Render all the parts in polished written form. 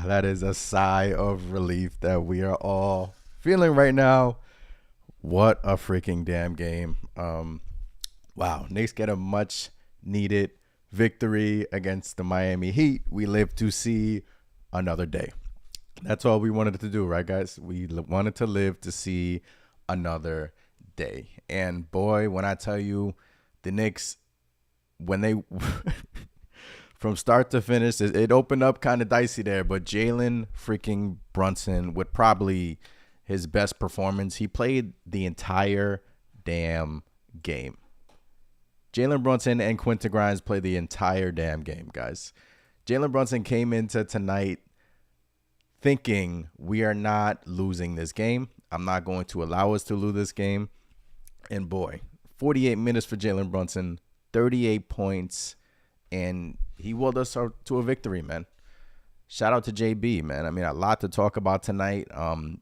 That is a sigh of relief that we are all feeling right now. What a freaking damn game. Wow. Knicks get a much needed victory against the Miami Heat. We live to see another day. That's all we wanted to do, right, guys? We wanted to live to see another day. And boy, when I tell you, the Knicks, when they from start to finish, it opened up kind of dicey there. But Jalen freaking Brunson, with probably his best performance, he played the entire damn game. Jalen Brunson and Quentin Grimes played the entire damn game, guys. Jalen Brunson came into tonight thinking we are not losing this game. I'm not going to allow us to lose this game. And boy, 48 minutes for Jalen Brunson, 38 points, and he willed us to a victory, man. Shout out to JB, man. I mean, a lot to talk about tonight.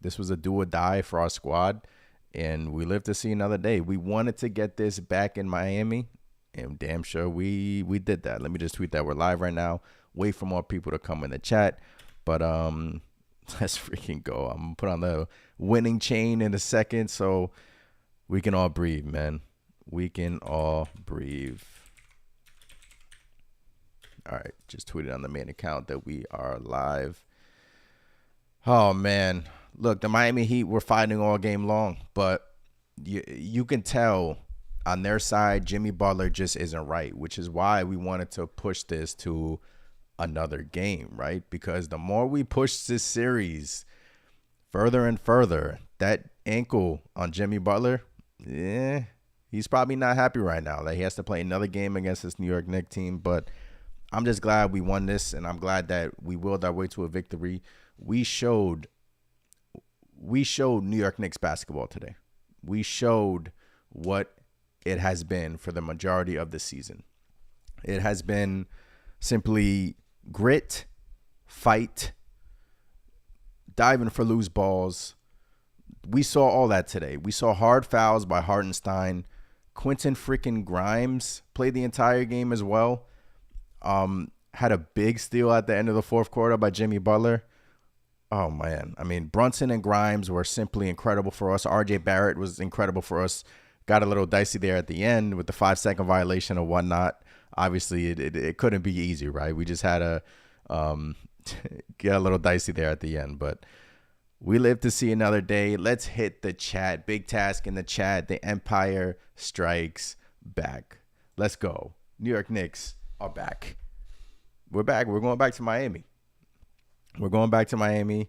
This was a do or die for our squad, and we live to see another day. We wanted to get this back in Miami, and damn sure we did that. Let me just tweet that we're live right now. Wait for more people to come in the chat. But let's freaking go. I'm going to put on the winning chain in a second so we can all breathe, man. We can all breathe. All right, just tweeted on the main account that we are live. Oh, man. Look, the Miami Heat were fighting all game long, but you can tell on their side, Jimmy Butler just isn't right, which is why we wanted to push this to another game, right? Because the more we push this series further and further, that ankle on Jimmy Butler, he's probably not happy right now. Like, he has to play another game against this New York Knicks team, but I'm just glad we won this, and I'm glad that we willed our way to a victory. We showed New York Knicks basketball today. We showed what it has been for the majority of the season. It has been simply grit, fight, diving for loose balls. We saw all that today. We saw hard fouls by Hartenstein. Quentin freaking Grimes played the entire game as well. Had a big steal at the end of the fourth quarter by Jimmy Butler. Oh, man. I mean, Brunson and Grimes were simply incredible for us. RJ Barrett was incredible for us. Got a little dicey there at the end with the 5-second violation or whatnot. Obviously, it couldn't be easy, right? We just had to get a little dicey there at the end. But we live to see another day. Let's hit the chat. Big task in the chat. The Empire strikes back. Let's go. New York Knicks are back. We're back. We're going back to Miami. We're going back to Miami.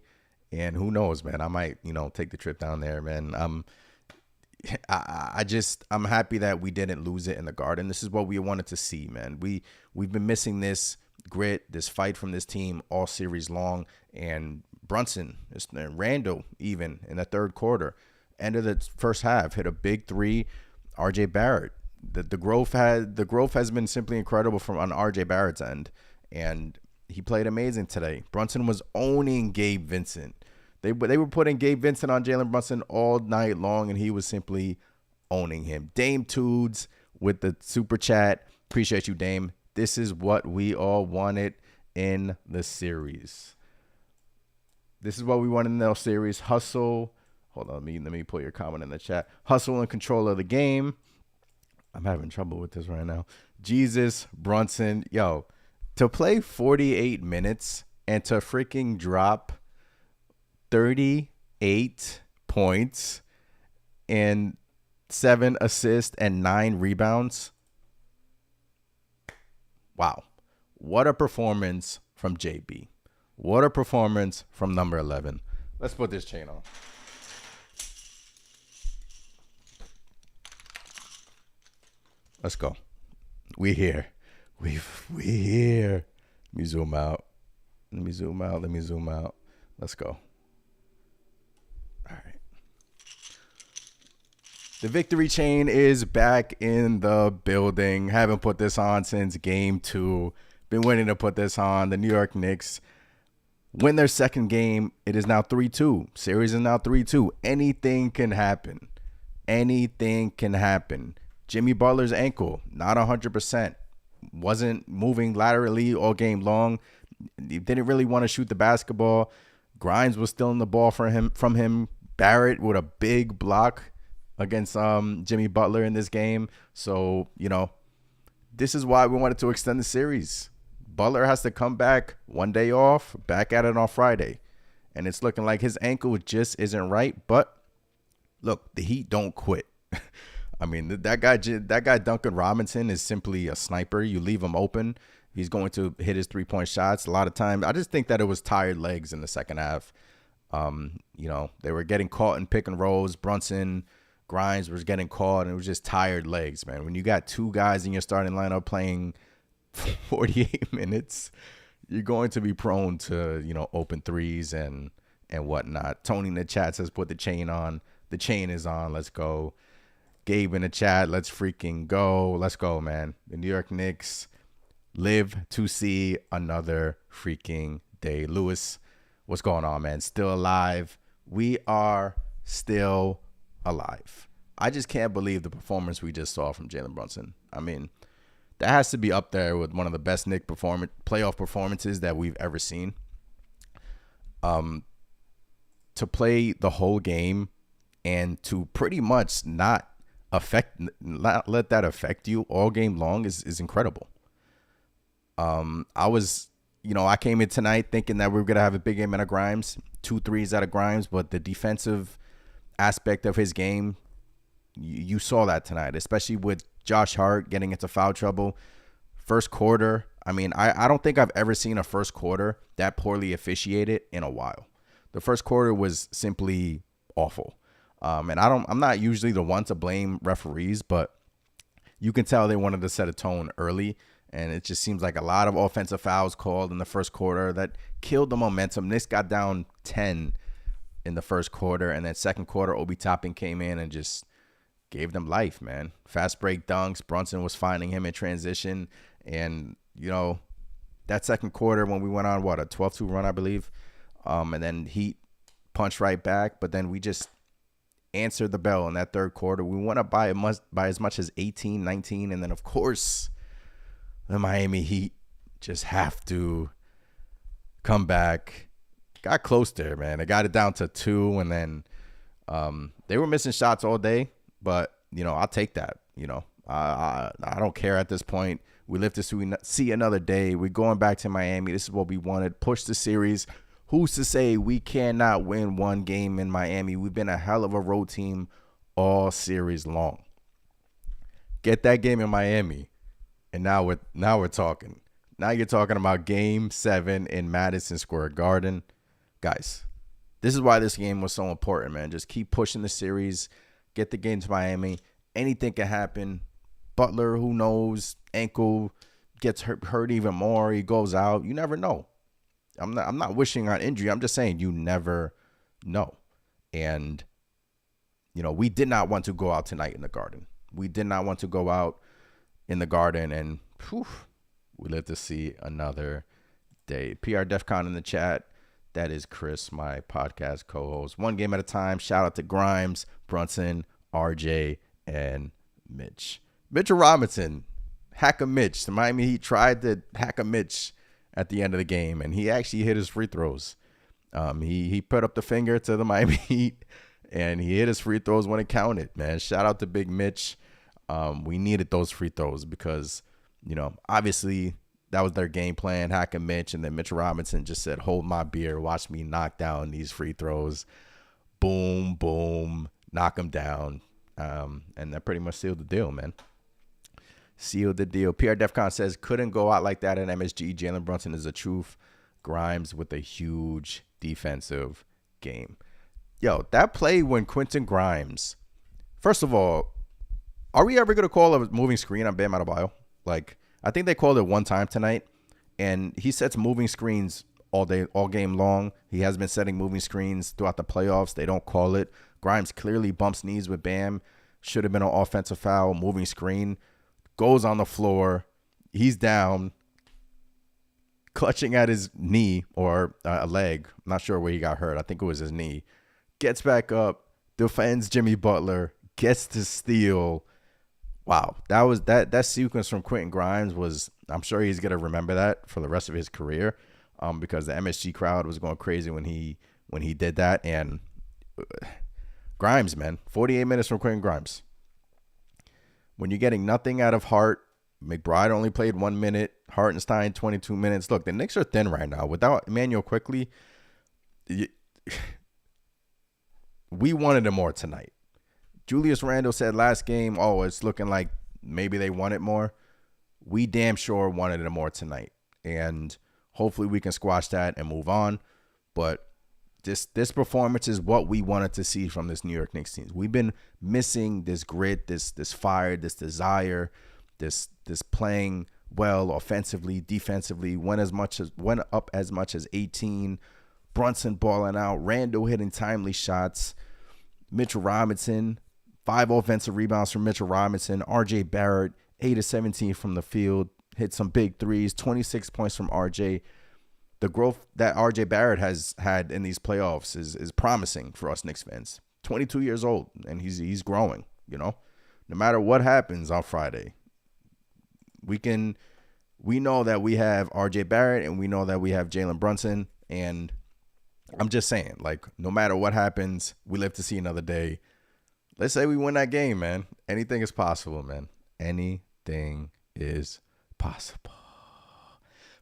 And who knows, man? I might, take the trip down there, man. I'm happy that we didn't lose it in the Garden. This is what we wanted to see, man. We've been missing this grit, this fight from this team all series long. And Brunson, Randall, even in the third quarter, end of the first half, hit a big three. RJ Barrett, the growth has been simply incredible from on RJ Barrett's end, and he played amazing today. Brunson was owning Gabe Vincent. They were putting Gabe Vincent on Jalen Brunson all night long, and he was simply owning him. Dame Toods with the super chat. Appreciate you, Dame. This is what we all wanted in the series. This is what we wanted in the series. Hustle. Hold on, let me put your comment in the chat. Hustle and control of the game. I'm having trouble with this right now. Jesus, Brunson. Yo, to play 48 minutes and to freaking drop 38 points and 7 assists and 9 rebounds. Wow. What a performance from JB. What a performance from number 11. Let's put this chain on. Let's go. We here. We here. Let me zoom out. Let me zoom out. Let's go. All right. The victory chain is back in the building. Haven't put this on since game 2. Been waiting to put this on. The New York Knicks win their second game. It is now 3-2. Series is now 3-2. Anything can happen. Anything can happen. Jimmy Butler's ankle, not 100%. Wasn't moving laterally all game long. He didn't really want to shoot the basketball. Grimes was stealing the ball from him. Barrett with a big block against Jimmy Butler in this game. So, this is why we wanted to extend the series. Butler has to come back one day off, back at it on Friday. And it's looking like his ankle just isn't right. But look, the Heat don't quit. I mean, that guy Duncan Robinson is simply a sniper. You leave him open, he's going to hit his 3-point shots. A lot of times, I just think that it was tired legs in the second half. They were getting caught in pick and rolls. Brunson, Grimes was getting caught, and it was just tired legs, man. When you got two guys in your starting lineup playing 48 minutes, you're going to be prone to, open threes and whatnot. Tony in the chat says, put the chain on. The chain is on. Let's go. Gabe in the chat, let's freaking go. Let's go, man. The New York Knicks live to see another freaking day. Lewis, what's going on, man? Still alive. We are still alive. I just can't believe the performance we just saw from Jalen Brunson. I mean, that has to be up there with one of the best Knicks playoff performances that we've ever seen. To play the whole game and to pretty much not let that affect you all game long is incredible. I came in tonight thinking that we were going to have a big game out of Grimes, 2 threes out of Grimes, but the defensive aspect of his game, you saw that tonight, especially with Josh Hart getting into foul trouble. First quarter, I mean, I don't think I've ever seen a first quarter that poorly officiated in a while. The first quarter was simply awful. And I'm not usually the one to blame referees, but you can tell they wanted to set a tone early. And it just seems like a lot of offensive fouls called in the first quarter that killed the momentum. Knicks got down 10 in the first quarter. And then second quarter, Obi Toppin came in and just gave them life, man. Fast break dunks. Brunson was finding him in transition. And, that second quarter when we went on, a 12-2 run, I believe. And then Heat punched right back. But then we just answered the bell in that third quarter. We went up by as much as 18, 19. And then, of course, the Miami Heat just have to come back. Got close there, man. They got it down to 2. And then they were missing shots all day. But, I'll take that. I don't care at this point. We live to see another day. We're going back to Miami. This is what we wanted. Push the series. Who's to say we cannot win one game in Miami? We've been a hell of a road team all series long. Get that game in Miami, and now we're talking. Now you're talking about Game 7 in Madison Square Garden. Guys, this is why this game was so important, man. Just keep pushing the series. Get the game to Miami. Anything can happen. Butler, who knows? Ankle gets hurt even more. He goes out. You never know. I'm not wishing on injury. I'm just saying you never know. And, we did not want to go out tonight in the Garden. We did not want to go out in the Garden. And we live to see another day. PR DEFCON in the chat. That is Chris, my podcast co-host. One game at a time. Shout out to Grimes, Brunson, RJ, and Mitch. Mitchell Robinson, hack a Mitch. The Miami Heat tried to hack a Mitch at the end of the game, and he actually hit his free throws. He put up the finger to the Miami Heat, and he hit his free throws when it counted, man. Shout out to Big Mitch. We needed those free throws because, obviously that was their game plan, hack a Mitch, and then Mitchell Robinson just said, hold my beer, watch me knock down these free throws. Boom, boom, knock them down. And that pretty much sealed the deal, man. Sealed the deal. PR DEFCON says, couldn't go out like that at MSG. Jalen Brunson is the truth. Grimes with a huge defensive game. Yo, that play when Quentin Grimes, first of all, are we ever going to call a moving screen on Bam Adebayo? Like, I think they called it one time tonight, and he sets moving screens all day, all game long. He has been setting moving screens throughout the playoffs. They don't call it. Grimes clearly bumps knees with Bam. Should have been an offensive foul, moving screen. Goes on the floor. He's down, clutching at his knee or a leg. I'm not sure where he got hurt. I think it was his knee. Gets back up, defends Jimmy Butler, gets to steal. Wow, that sequence from Quentin Grimes was, I'm sure he's going to remember that for the rest of his career. because the MSG crowd was going crazy when he did that. And Grimes, man, 48 minutes from Quentin Grimes. When you're getting nothing out of Hart, McBride only played 1 minute, Hartenstein 22 minutes. Look, the Knicks are thin right now. Without Emmanuel Quickly, we wanted him more tonight. Julius Randle said last game, oh, it's looking like maybe they wanted more. We damn sure wanted it more tonight. And hopefully we can squash that and move on. But this performance is what we wanted to see from this New York Knicks team. We've been missing this grit, this fire, this desire, this playing well offensively, defensively. Went up as much as 18. Brunson balling out, Randle hitting timely shots. Mitchell Robinson, 5 offensive rebounds from Mitchell Robinson. RJ Barrett, 8 of 17 from the field, hit some big threes. 26 points from RJ. The growth that RJ Barrett has had in these playoffs is promising for us Knicks fans. 22 years old, and he's growing, you know. No matter what happens on Friday, we know that we have RJ Barrett and we know that we have Jalen Brunson. And I'm just saying, like, no matter what happens, we live to see another day. Let's say we win that game, man. Anything is possible, man. Anything is possible.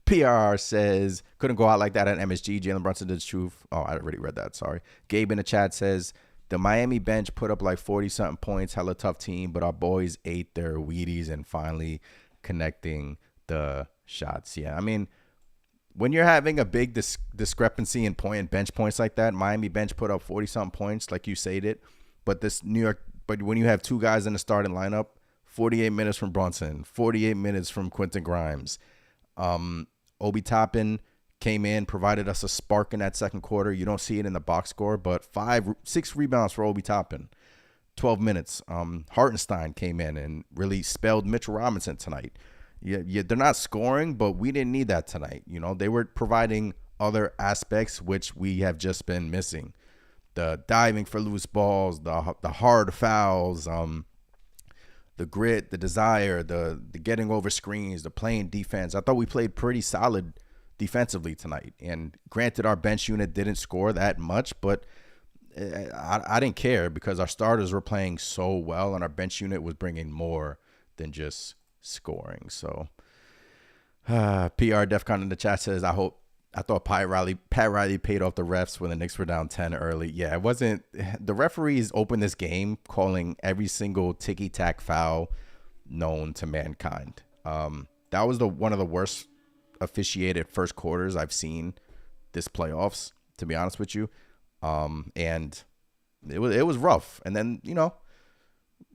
PRR says, couldn't go out like that at MSG. Jalen Brunson did the truth. Oh, I already read that. Sorry. Gabe in the chat says, the Miami bench put up like 40-something points. Hella tough team, but our boys ate their Wheaties and finally connecting the shots. Yeah, I mean, when you're having a big discrepancy in bench points like that, Miami bench put up 40-something points, like you said, but when you have 2 guys in the starting lineup, 48 minutes from Brunson, 48 minutes from Quentin Grimes. Obi Toppin came in, provided us a spark in that second quarter. You don't see it in the box score, but 6 rebounds for Obi Toppin, 12 minutes. Hartenstein came in and really spelled Mitchell Robinson tonight. Yeah, they're not scoring, but we didn't need that tonight. You know, they were providing other aspects which we have just been missing. The diving for loose balls, the hard fouls, the grit, the desire, the getting over screens, the playing defense. I thought we played pretty solid defensively tonight. And granted, our bench unit didn't score that much, but I didn't care because our starters were playing so well and our bench unit was bringing more than just scoring. So PR Defcon in the chat says, I thought Pat Riley paid off the refs when the Knicks were down 10 early. Yeah, it wasn't. The referees opened this game calling every single ticky-tack foul known to mankind. That was one of the worst officiated first quarters I've seen this playoffs, to be honest with you. And it was rough. And then, you know,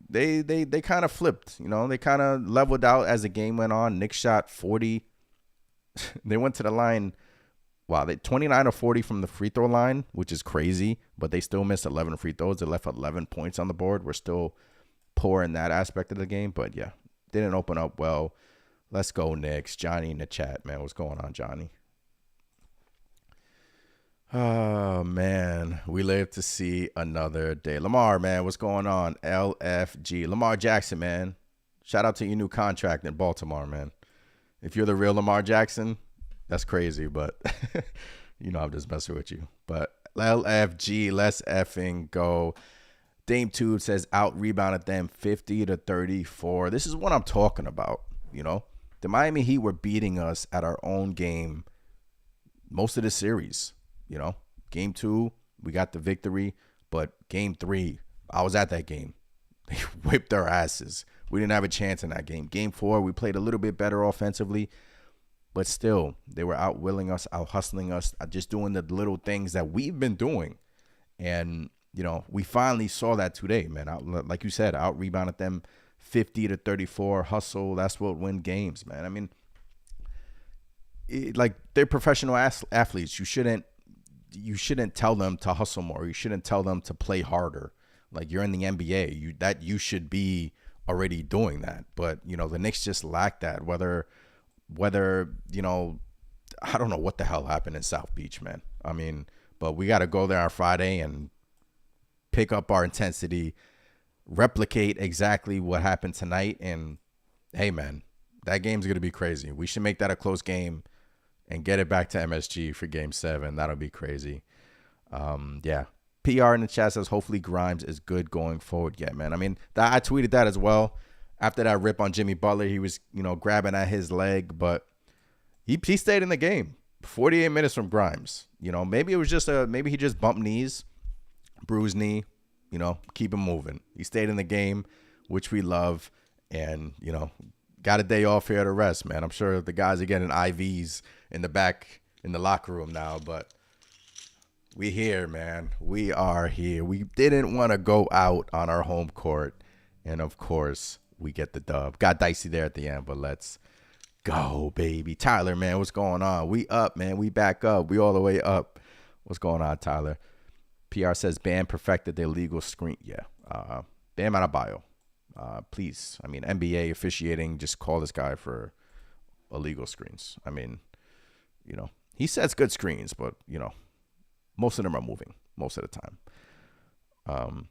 they kind of flipped. You know, they kind of leveled out as the game went on. Knicks shot 40. They went to the line. Wow, they 29 or 40 from the free throw line, which is crazy, but they still missed 11 free throws. They left 11 points on the board. We're still poor in that aspect of the game, but yeah, didn't open up well. Let's go, Knicks. Johnny in the chat, man. What's going on, Johnny? Oh, man. We live to see another day. Lamar, man, what's going on? LFG. Lamar Jackson, man. Shout out to your new contract in Baltimore, man. If you're the real Lamar Jackson, that's crazy, but you know I'm just messing with you. But LFG, let's effing go. Dame Tube says out-rebounded them 50-34. This is what I'm talking about, you know. The Miami Heat were beating us at our own game most of the series, you know. Game 2, we got the victory, but Game 3, I was at that game. They whipped our asses. We didn't have a chance in that game. Game 4, we played a little bit better offensively. But still, they were out-willing us, out-hustling us, just doing the little things that we've been doing. And, you know, we finally saw that today, man. Like you said, out-rebounded them 50-34. Hustle, that's what win games, man. I mean, like, they're professional athletes. You shouldn't tell them to hustle more. You shouldn't tell them to play harder. Like, you're in the NBA. You should be already doing that. But, you know, the Knicks just lack that, whether, you know, I don't know what the hell happened in South Beach, man. I mean, but we got to go there on Friday and pick up our intensity, replicate exactly what happened tonight. And, hey, man, that game's going to be crazy. We should make that a close game. and get it back to MSG for Game 7. That'll be crazy. Yeah. PR in the chat says hopefully Grimes is good going forward. Yeah, man. I mean, I tweeted that as well. After that rip on Jimmy Butler, he was, grabbing at his leg, but he stayed in the game. 48 minutes from Grimes. Maybe it was just maybe he just bumped knees, bruised knee, keep him moving. He stayed in the game, which we love, and, got a day off here to rest, man. I'm sure the guys are getting IVs in the back in the locker room now, but we here, man. We are here. We didn't want to go out on our home court, and of course, we get the dub. Got dicey there at the end, but let's go, baby. Tyler, man, what's going on? We up, man. We back up. We all the way up. What's going on, Tyler? PR says Bam perfected the illegal screen. Yeah. Bam Adebayo. Please. I mean, NBA officiating, just call this guy for illegal screens. I mean, he sets good screens, but, most of them are moving most of the time.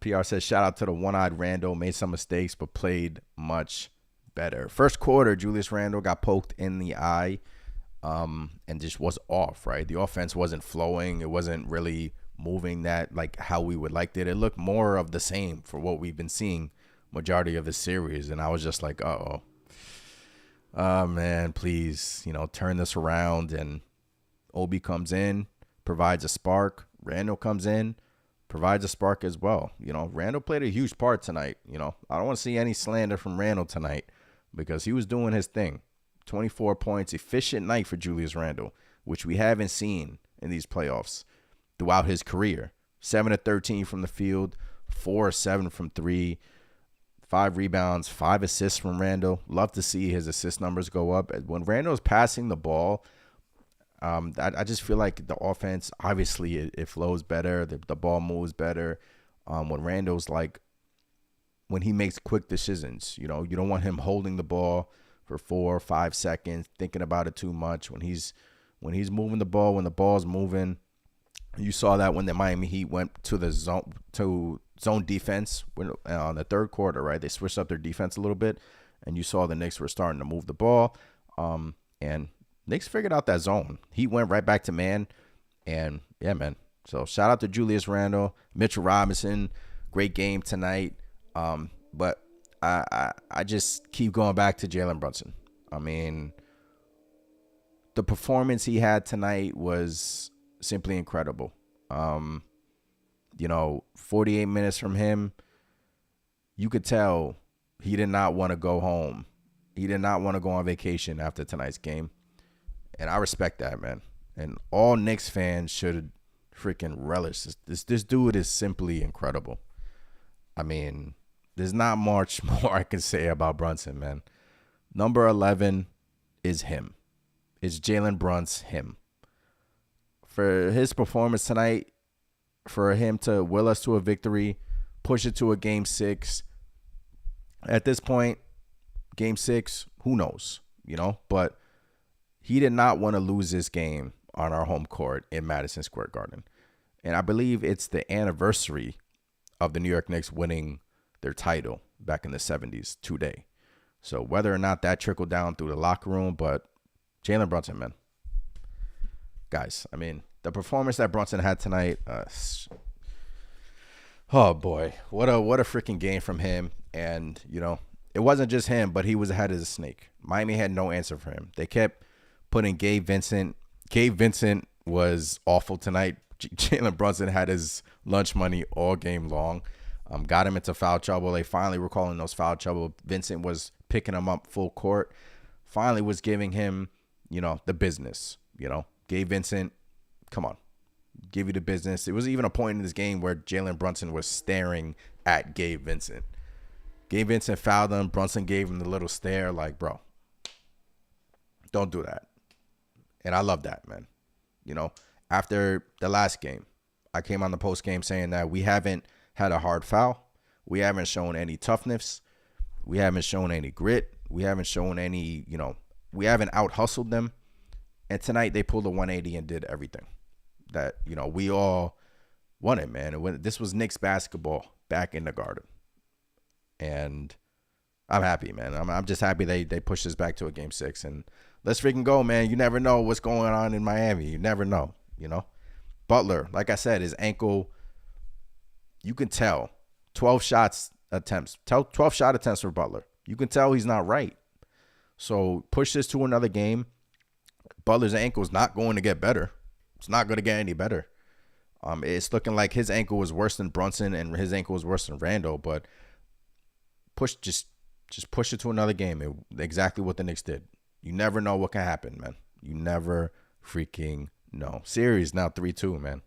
PR says, shout out to the one-eyed Randle. Made some mistakes, but played much better. First quarter, Julius Randle got poked in the eye and just was off, right? The offense wasn't flowing. It wasn't really moving that like how we would like it. It looked more of the same for what we've been seeing majority of the series. And I was just like, oh, man, please, turn this around. And Obi comes in, provides a spark. Randle comes in, provides a spark as well. Randle played a huge part tonight. I don't want to see any slander from Randle tonight because he was doing his thing. 24 points, efficient night for Julius Randle, which we haven't seen in these playoffs throughout his career. 7 of 13 from the field, 4 of 7 from 3, 5 rebounds, 5 assists from Randle. Love to see his assist numbers go up. When Randle's passing the ball, I just feel like the offense, obviously, it flows better. The ball moves better. When Randle's when he makes quick decisions, you don't want him holding the ball for 4 or 5 seconds, thinking about it too much. When he's moving the ball, when the ball's moving, you saw that when the Miami Heat went to the zone defense on the third quarter, right? They switched up their defense a little bit, and you saw the Knicks were starting to move the ball. And Knicks figured out that zone. He went right back to man, and yeah, man. So shout out to Julius Randle, Mitchell Robinson, great game tonight. But I just keep going back to Jalen Brunson. I mean, the performance he had tonight was simply incredible. 48 minutes from him, you could tell he did not want to go home. He did not want to go on vacation after tonight's game. And I respect that, man. And all Knicks fans should freaking relish this. This dude is simply incredible. I mean, there's not much more I can say about Brunson, man. Number 11 is him. It's Jalen Brunson, him. For his performance tonight, for him to will us to a victory, push it to a Game 6. At this point, Game 6, who knows, But he did not want to lose this game on our home court in Madison Square Garden. And I believe it's the anniversary of the New York Knicks winning their title back in the 70s today. So whether or not that trickled down through the locker room, but Jalen Brunson, man. Guys, I mean, the performance that Brunson had tonight, oh boy, what a freaking game from him. And, it wasn't just him, but he was ahead as a snake. Miami had no answer for him. They kept putting Gabe Vincent. Gabe Vincent was awful tonight. Jalen Brunson had his lunch money all game long. Got him into foul trouble. They finally were calling those foul trouble. Vincent was picking him up full court. Finally was giving him, the business. Gabe Vincent, come on, give you the business. It was even a point in this game where Jalen Brunson was staring at Gabe Vincent. Gabe Vincent fouled him. Brunson gave him the little stare like, bro, don't do that. And I love that, man. After the last game, I came on the post game saying that we haven't had a hard foul. We haven't shown any toughness. We haven't shown any grit. We haven't shown any, we haven't out-hustled them. And tonight they pulled a 180 and did everything that, we all wanted, man. This was Knicks basketball back in the Garden. And I'm happy, man. I'm just happy they pushed us back to a game 6, and let's freaking go, man. You never know what's going on in Miami. You never know, Butler, like I said, his ankle, you can tell. 12 shot attempts for Butler. You can tell he's not right. So push this to another game. Butler's ankle is not going to get better. It's not going to get any better. It's looking like his ankle was worse than Brunson and his ankle was worse than Randall, but just push it to another game. Exactly what the Knicks did. You never know what can happen, man. You never freaking know. Series now 3-2, man.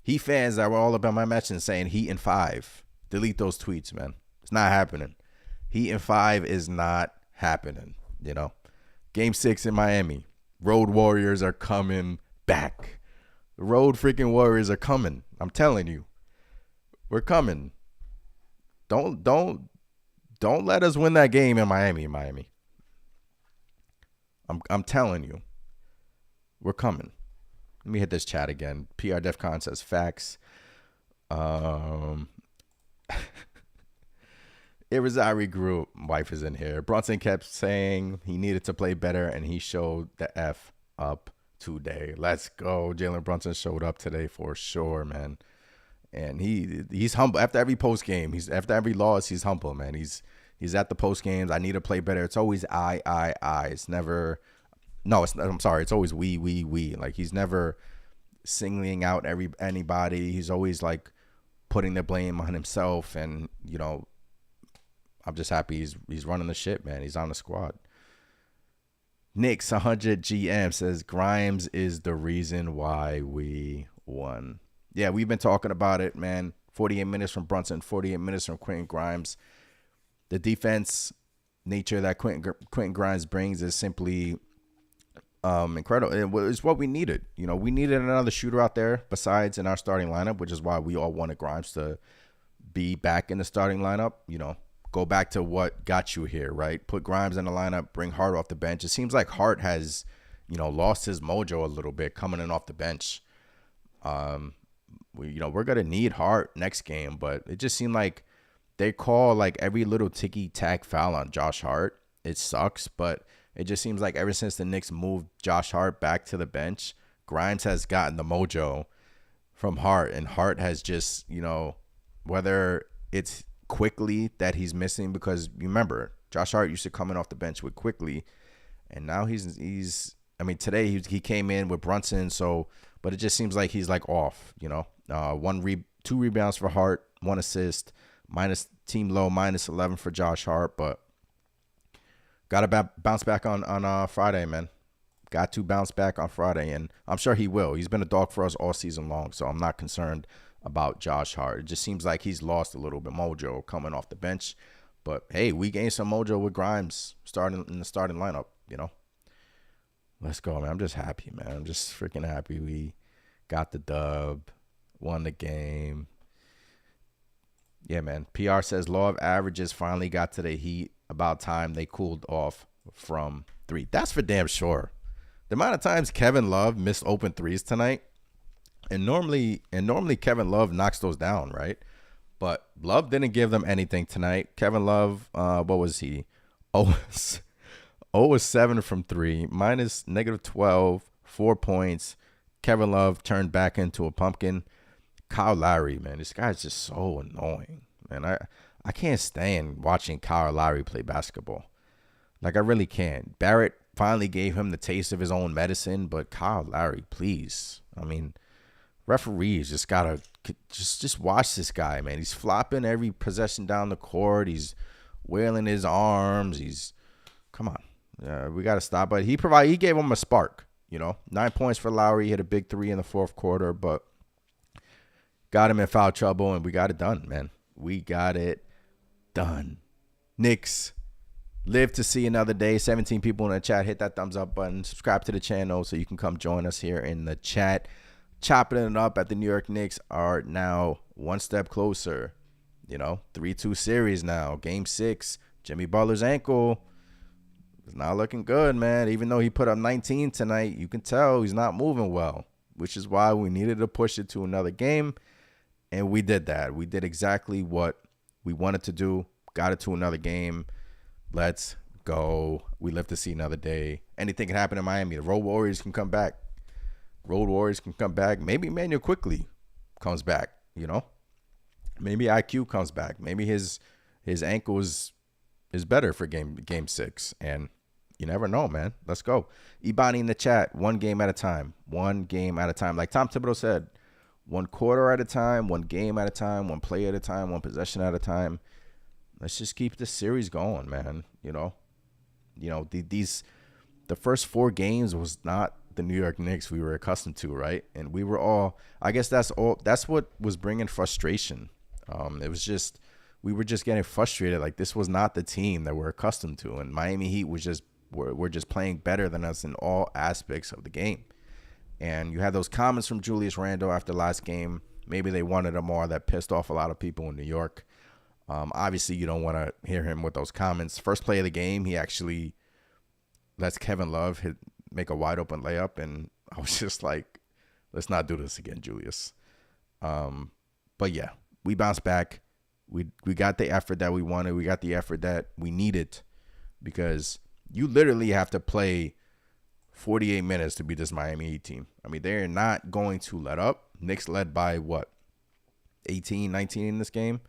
Heat fans that were all about my mentions saying Heat in 5. Delete those tweets, man. It's not happening. Heat in 5 is not happening, Game 6 in Miami. Road Warriors are coming back. The Road freaking Warriors are coming. I'm telling you. We're coming. Don't let us win that game in Miami. I'm telling you. We're coming. Let me hit this chat again. PR Defcon says facts. Irizarry Group wife is in here. Brunson kept saying he needed to play better, and he showed the F up today. Let's go. Jalen Brunson showed up today for sure, man. And he's humble after every post game. After every loss, he's humble, man. He's at the post games. I need to play better. It's always I. It's never. No, I'm sorry. It's always we. Like, he's never singling out anybody. He's always like putting the blame on himself, and I'm just happy he's running the shit, man. He's on the squad. Knicks 100 GM says Grimes is the reason why we won. Yeah, we've been talking about it, man. 48 minutes from Brunson, 48 minutes from Quentin Grimes. The defense nature that Quentin Grimes brings is simply incredible. It's what we needed. We needed another shooter out there besides in our starting lineup, which is why we all wanted Grimes to be back in the starting lineup. Go back to what got you here, right? Put Grimes in the lineup, bring Hart off the bench. It seems like Hart has, lost his mojo a little bit coming in off the bench. We're gonna need Hart next game, but it just seemed like they call like every little ticky-tack foul on Josh Hart. It sucks, but it just seems like ever since the Knicks moved Josh Hart back to the bench, Grimes has gotten the mojo from Hart, and Hart has just, whether it's quickly that he's missing, because remember Josh Hart used to come in off the bench with quickly, and now today he came in with Brunson, but it just seems like he's like off. 2 rebounds for Hart, 1 assist, minus team low -11 for Josh Hart, but gotta bounce back on Friday, man. Got to bounce back on Friday, and I'm sure he will. He's been a dog for us all season long, so I'm not concerned about Josh Hart. It just seems like he's lost a little bit mojo coming off the bench. But, hey, we gained some mojo with Grimes starting in the starting lineup, Let's go, man. I'm just happy, man. I'm just freaking happy we got the dub, won the game. Yeah, man. PR says law of averages finally got to the Heat. About time they cooled off from 3. That's for damn sure. The amount of times Kevin Love missed open 3s tonight, and normally Kevin Love knocks those down, right? But Love didn't give them anything tonight. Kevin Love, what was he? 0-7 from 3, minus -12, 4 points. Kevin Love turned back into a pumpkin. Kyle Lowry, man, this guy's just so annoying, man. I can't stand watching Kyle Lowry play basketball. Like, I really can't. Barrett finally gave him the taste of his own medicine, but Kyle Lowry, please. Referees just gotta just watch this guy, man. He's flopping every possession down the court. He's wailing his arms. Come on. We gotta stop. But he gave him a spark. 9 points for Lowry. He hit a big 3 in the fourth quarter, but got him in foul trouble, and we got it done, man. We got it done. Knicks live to see another day. 17 people in the chat. Hit that thumbs up button. Subscribe to the channel so you can come join us here in the chat. Chopping it up at the New York Knicks are now one step closer. 3-2 series now. Game 6. Jimmy Butler's ankle is not looking good, man. Even though he put up 19 tonight, you can tell he's not moving well, which is why we needed to push it to another game. And we did that. We did exactly what we wanted to do. Got it to another game. Let's go. We live to see another day. Anything can happen in Miami. The Road Warriors can come back. Maybe Emmanuel quickly comes back, Maybe IQ comes back. Maybe his ankle is better for game 6. And you never know, man. Let's go. Ibani in the chat, one game at a time. Like Tom Thibodeau said, 1 quarter at a time, 1 game at a time, 1 play at a time, 1 possession at a time. Let's just keep this series going, man. The first 4 games was not the New York Knicks we were accustomed to, right? And we were all, I guess that's what was bringing frustration. It was just, we were just getting frustrated. Like, this was not the team that we're accustomed to. And Miami Heat was just, we're just playing better than us in all aspects of the game. And you had those comments from Julius Randle after last game. Maybe they wanted him more. That pissed off a lot of people in New York. Obviously, you don't want to hear him with those comments. First play of the game, he actually lets Kevin Love make a wide open layup. And I was just like, let's not do this again, Julius. But yeah, we bounced back. We got the effort that we wanted. We got the effort that we needed, because you literally have to play 48 minutes to beat this Miami Heat team. I mean, they're not going to let up. Knicks led by 18, 19 in this game.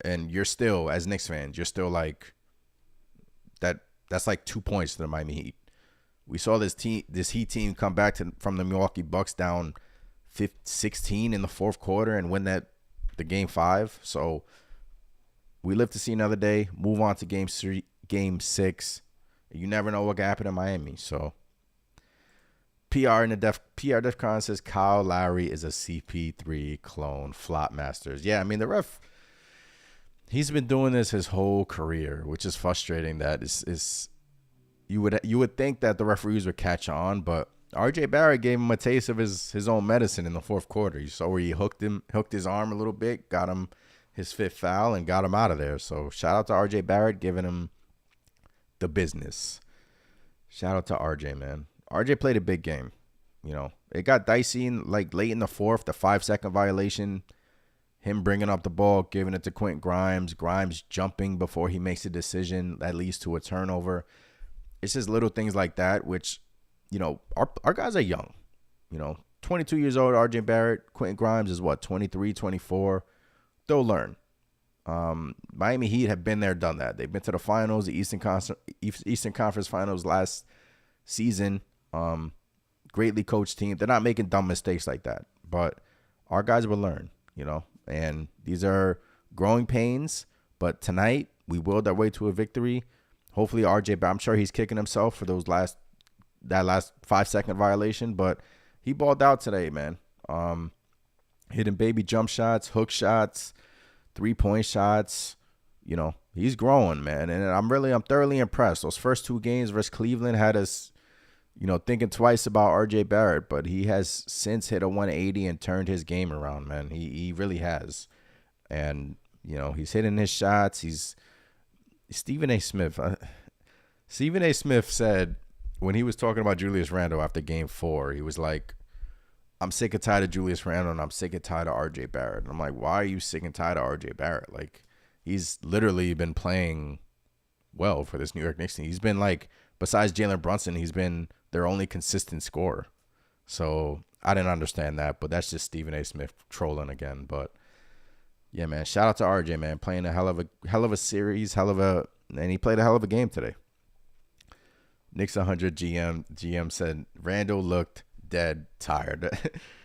And you're still, as Knicks fans, you're still like, that's like 2 points to the Miami Heat. We saw this Heat team come back from the Milwaukee Bucks down 16 in the fourth quarter and win the game 5. So we live to see another day. Move on to game 6. You never know what can happen in Miami. So PR DefCon says Kyle Lowry is a CP3 clone. Flop masters. Yeah, I mean, the ref, he's been doing this his whole career, which is frustrating. That is you would think that the referees would catch on, but RJ Barrett gave him a taste of his own medicine in the fourth quarter. You saw where he hooked his arm a little bit, got him his 5th foul, and got him out of there. So shout out to RJ Barrett giving him the business. Shout out to RJ, man. RJ played a big game. It got dicey late in the fourth, the 5-second violation. Him bringing up the ball, giving it to Quentin Grimes. Grimes jumping before he makes a decision that leads to a turnover. It's just little things like that, which, our guys are young. 22 years old, RJ Barrett. Quentin Grimes is 23, 24. They'll learn. Miami Heat have been there, done that. They've been to the finals, the Eastern Conference Finals last season. Greatly coached team. They're not making dumb mistakes like that. But our guys will learn, and these are growing pains. But tonight, we willed our way to a victory. Hopefully, RJ, I'm sure he's kicking himself for that last 5-second violation. But he balled out today, man. Hitting baby jump shots, hook shots, 3-point shots. He's growing, man. And I'm thoroughly impressed. Those first 2 games versus Cleveland had us, thinking twice about RJ Barrett, but he has since hit a 180 and turned his game around, man. He really has. And, he's hitting his shots. He's Stephen A. Smith. Stephen A. Smith said when he was talking about Julius Randle after game 4, he was like, I'm sick and tired of Julius Randle and I'm sick and tired of RJ Barrett. And I'm like, why are you sick and tired of RJ Barrett? Like, he's literally been playing well for this New York Knicks team. He's been like, besides Jalen Brunson, he's been their only consistent scorer. So I didn't understand that, but that's just Stephen A. Smith trolling again. But yeah, man, shout out to RJ, man, playing a hell of a series, and he played a hell of a game today. Knicks 100 GM said Randall looked dead tired.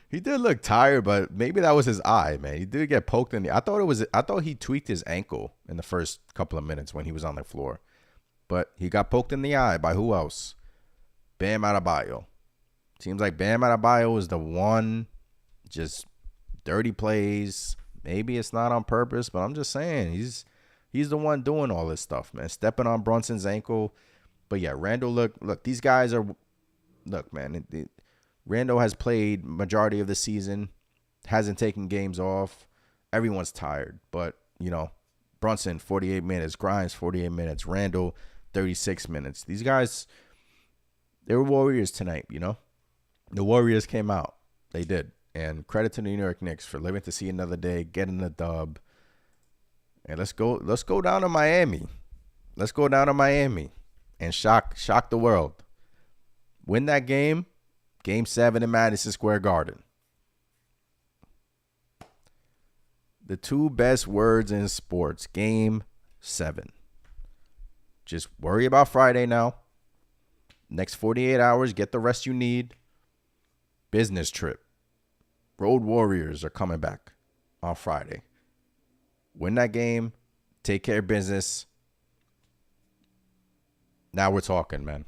He did look tired, but maybe that was his eye, man. He did get poked in the. I thought he tweaked his ankle in the first couple of minutes when he was on the floor, but he got poked in the eye by who else? Bam Adebayo. Seems like Bam Adebayo is the one, just dirty plays. Maybe it's not on purpose, but I'm just saying he's the one doing all this stuff, man. Stepping on Brunson's ankle. But yeah, Randall, look, these guys are, man. Randall has played majority of the season, hasn't taken games off. Everyone's tired, but Brunson 48 minutes, Grimes 48 minutes, Randall 36 minutes. These guys, they were Warriors tonight. The Warriors came out, they did, and credit to the New York Knicks for living to see another day, getting the dub. And let's go down to Miami. let's go down to Miami and shock the world. Win that game, Game 7 in Madison Square Garden. The two best words in sports, Game 7. Just worry about Friday now. Next 48 hours, get the rest you need. Business trip. Road Warriors are coming back on Friday. Win that game. Take care of business. Now we're talking, man.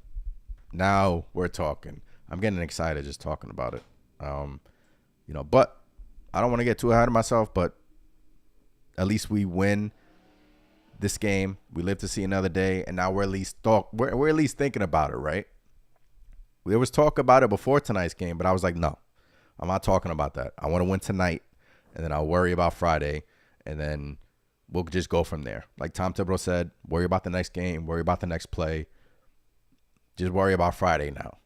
Now we're talking. I'm getting excited just talking about it. But I don't want to get too ahead of myself, but at least we win this game. We live to see another day, and now we're at least we're at least thinking about it, right? There was talk about it before tonight's game, but I was like, no, I'm not talking about that. I want to win tonight, and then I'll worry about Friday, and then we'll just go from there. Like Tom Thibodeau said, worry about the next game, worry about the next play. Just worry about Friday now.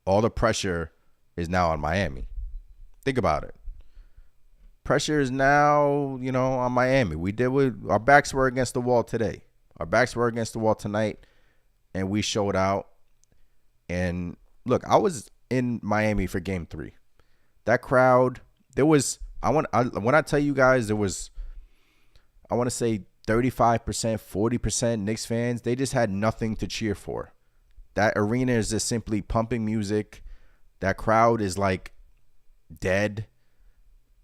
All the pressure is now on Miami. Think about it. Pressure is now, on Miami. Our backs were against the wall today. Our backs were against the wall tonight, and we showed out. And look, I was in Miami for Game 3. That crowd, when I tell you guys, there was, I want to say 35%, 40% Knicks fans. They just had nothing to cheer for. That arena is just simply pumping music. That crowd is like dead.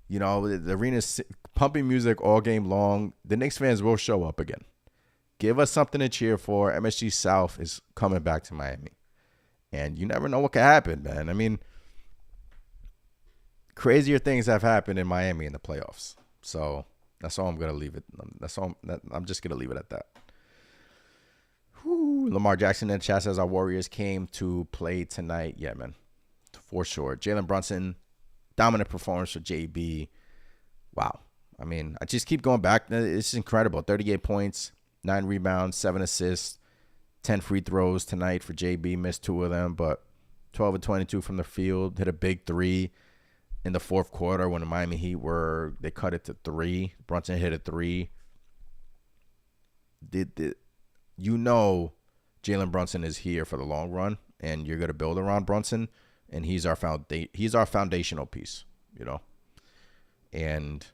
The arena's pumping music all game long. The Knicks fans will show up again. Give us something to cheer for. MSG South is coming back to Miami. And you never know what could happen, man. I mean, crazier things have happened in Miami in the playoffs. So that's all I'm going to leave it. I'm just going to leave it at that. Lamar Jackson in the chat says our Warriors came to play tonight. Yeah, man, for sure. Jalen Brunson, dominant performance for JB. Wow. I mean, I just keep going back. It's incredible. 38 points, 9 rebounds, 7 assists, 10 free throws tonight for JB. Missed 2 of them, but 12 of 22 from the field. Hit a big 3 in the fourth quarter when the Miami Heat they cut it to 3. Brunson hit a 3. Jalen Brunson is here for the long run, and you're going to build around Brunson, and he's our foundational piece, And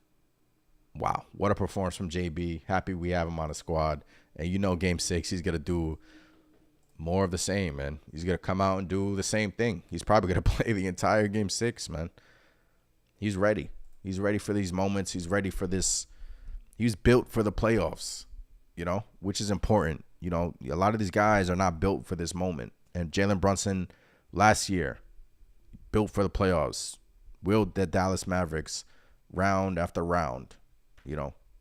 wow, what a performance from JB. Happy we have him on the squad. And Game 6, he's going to do more of the same, man. He's going to come out and do the same thing. He's probably going to play the entire Game 6, man. He's ready. He's ready for these moments. He's ready for this. He's built for the playoffs, which is important. A lot of these guys are not built for this moment. And Jalen Brunson last year, built for the playoffs, willed the Dallas Mavericks round after round,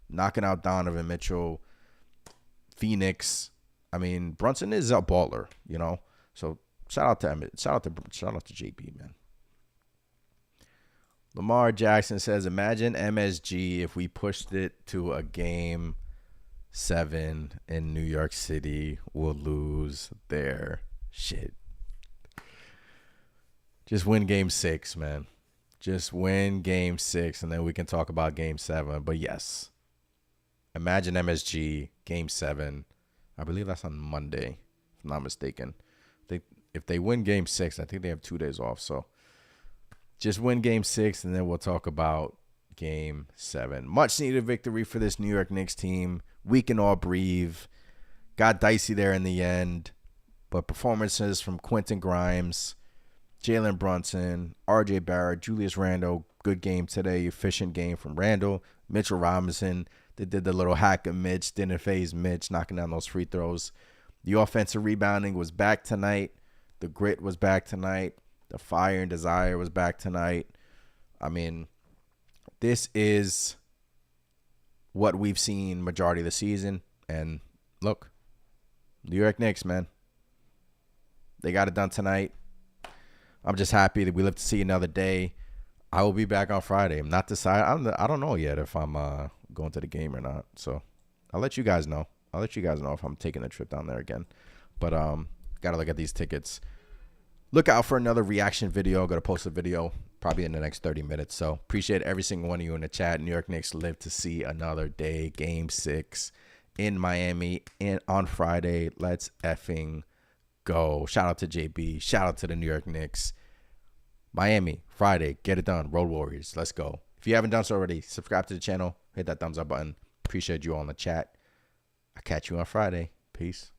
knocking out Donovan Mitchell, Phoenix. I mean, Brunson is a baller, So shout out to Emmett. Shout out to JB, man. Lamar Jackson says, imagine MSG if we pushed it to a Game 7 in New York City. We'll lose their shit. Just win Game 6, man. Just win Game 6, and then we can talk about Game 7. But yes, imagine MSG Game 7. I believe that's on Monday, if I'm not mistaken. If they win Game 6, I think they have 2 days off. So just win Game 6, and then we'll talk about Game 7. Much needed victory for this New York Knicks team. We can all breathe. Got dicey there in the end. But performances from Quentin Grimes, Jalen Brunson, RJ Barrett, Julius Randle. Good game today. Efficient game from Randle. Mitchell Robinson. They did the little hack of Mitch. Didn't phase Mitch, knocking down those free throws. The offensive rebounding was back tonight. The grit was back tonight. The fire and desire was back tonight. I mean, this is what we've seen majority of the season. And look, New York Knicks, man. They got it done tonight. I'm just happy that we live to see another day. I will be back on Friday. I'm not decided. I don't know yet if I'm going to the game or not. So I'll let you guys know. I'll let you guys know if I'm taking the trip down there again. But got to look at these tickets. Look out for another reaction video. I'm going to post a video probably in the next 30 minutes. So appreciate every single one of you in the chat. New York Knicks live to see another day. Game 6 in Miami on Friday. Let's effing go. Shout out to JB. Shout out to the New York Knicks. Miami, Friday. Get it done. Road Warriors. Let's go. If you haven't done so already, subscribe to the channel. Hit that thumbs up button. Appreciate you all in the chat. I'll catch you on Friday. Peace.